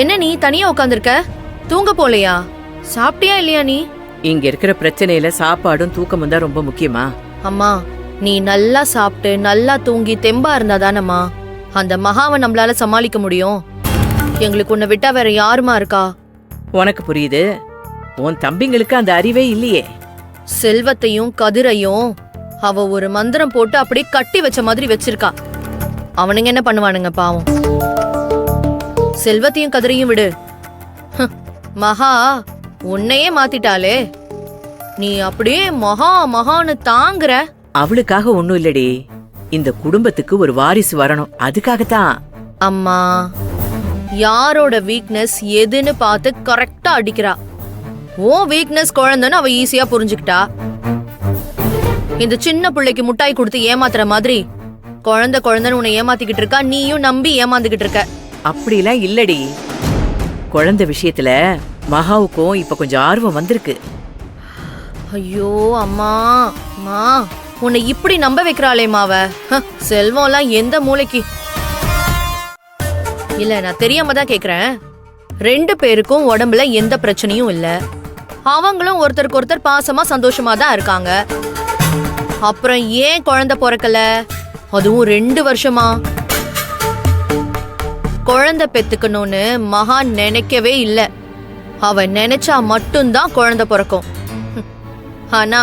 என்ன நீ தனியா உட்காந்துருக்க? தூங்க போலையா? சாப்பிட்டியா இல்லையா நீ? இங்க இருக்கிற பிரச்சனையில சாப்பாடும் தூக்கமும் தான் ரொம்ப முக்கியமா? அம்மா, நீ நல்லா சாப்பிட்டு நல்லா தூங்கி தெம்பா இருந்தாதானம்மா அந்த மகாவை நம்மளால சமாளிக்க முடியும். எங்களுக்கு உன்னை விட்டா வேற யாருமா இருக்கா? உனக்கு புரியுது, உன் தம்பிங்களுக்கு அந்த அறிவே இல்லையே. செல்வத்தையும் கதிரையும் அவ ஒரு மந்திரம் போட்டு அப்படியே கட்டி வச்ச மாதிரி வச்சிருக்கா. அவனுங்க என்ன பண்ணுவானுங்க பாவம். செல்வத்தையும் கதிரையும் விடு. மகா உன்னையே மாத்திட்டாளே. நீ அப்படியே மகா மகான்னு தாங்குற. அவளுக்காக ஒண்ணும் இல்லடி, இந்த குடும்பத்துக்கு ஒரு வாரிசு வரணும், அதுக்காகத்தான். அம்மா, யாரோட வீக்னஸ் எதுன்னு பார்த்து கரெக்டா அடிக்கிறா. ஓ வீக்னஸ் குழந்தைன்னு அவ ஈஸியா புரிஞ்சுக்கிட்டா. இந்த சின்ன பிள்ளைக்கு முட்டாய் கொடுத்து ஏமாத்துற மாதிரி குழந்தைன்னு உன்னை ஏமாத்திக்கிட்டு இருக்கா. நீயும் நம்பி ஏமாந்துகிட்டு இருக்க. அப்படிலாம் இல்லடி. குழந்தை விஷயத்துல மகாவுக்கும் இப்ப கொஞ்சம் ஆர்வம் வந்திருக்கு. ஐயோ அம்மா, மா உன்னை இப்படி நம்ப வைக்கிறாளே மாவ. செல்வம்லாம் எந்த மூளைக்கு? இல்ல, நான் தெரியாம தான் கேக்குறேன். 2 பேருக்கும் உடம்புல எந்த பிரச்சனையும் இல்ல. அவங்களும் ஒருத்தருக்கு ஒருத்தர் பாசமா சந்தோஷமா தான் இருக்காங்க. அப்புறம் ஏன் குழந்தை பிறக்கல? அதுவும் 2 வருஷமா. குழந்தை பெத்துக்கணும்னு மகா நினைக்கவே இல்ல. அவ நினைச்சா மட்டும்தான் குழந்தை பிறக்கும். ஆனா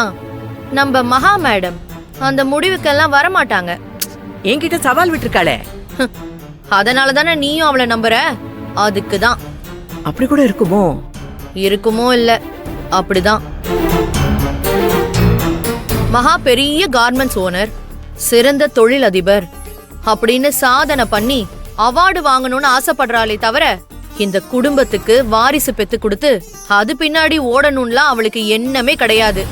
நம்ம மகா மேடம் அந்த முடிவுக்கெல்லாம் வரமாட்டாங்க. என்கிட்ட சவால் விட்டுருக்காளே. அதனால தானே நீயும் அவளை நம்புற. அதுக்குதான். அப்படி கூட இருக்குமோ? இருக்குமோ இல்ல, அப்படிதான். மகா பெரிய கார்மெண்ட்ஸ் ஓனர், சிறந்த தொழில் அதிபர் அப்படின்னு சாதனை பண்ணி அவார்டு வாங்கணும்னு ஆசைப்படுறாளே தவிர இந்த குடும்பத்துக்கு வாரிசு பெத்து கொடுத்து அது பின்னாடி ஓடணும்லாம் அவளுக்கு எண்ணமே கிடையாது.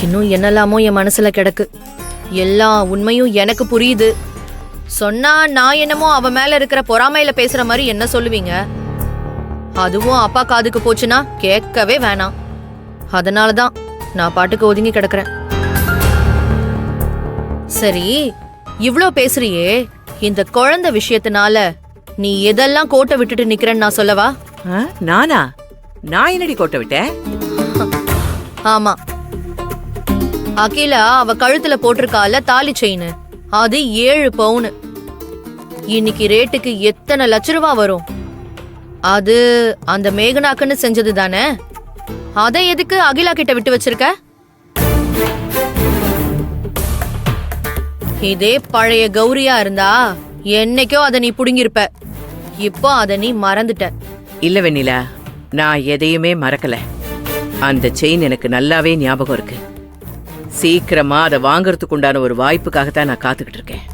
இன்னும் என்னெல்லாமோ என் மனசுல கிடக்கு. எல்லா உண்மையும் எனக்கு புரியுது. சொன்னா நான் என்னமோ அவ மேல இருக்கிற பொறாமையில பேசுற மாதிரி என்ன சொல்லுவீங்க. அதுவும் அப்பா காதுக்கு போச்சுன்னா கேட்கவே வேணாம். அதனாலதான் நான் பாட்டுக்கு ஒதுங்கி கிடக்குறேன். சரி, இவ்ளோ பேசுறியே, இந்த குழந்தை விஷயத்தினால நீ எதெல்லாம் கோட்டை விட்டுட்டு நிக்கிறேன்னு நான் சொல்லவா? நானா? நான் என்னடி கோட்டை விட்டேன்? ஆமா, அகிலா அவ கழுத்துல போட்டிருக்கால தாலி செயின், அது 7 பவுன். இன்னைக்கு ரேட்டுக்கு எத்தனை லட்ச ரூபா வரும்? அது அந்த மேகனாக்குன்னு செஞ்சது தானே. அதை எதுக்கு அகிலா கிட்ட விட்டு வச்சிருக்க? இதே பழைய கௌரியா இருந்தா என்னைக்கோ அதை நீ புடுங்கிருப்ப. இப்போ அதை நீ மறந்துட்ட. இல்ல வெண்ணிலா, நான் எதையுமே மறக்கல. அந்த செயின் எனக்கு நல்லாவே ஞாபகம் இருக்கு. சீக்கிரமா அதை வாங்கறதுக்கு உண்டான ஒரு வாய்ப்புக்காகத்தான் நான் காத்துக்கிட்டு இருக்கேன்.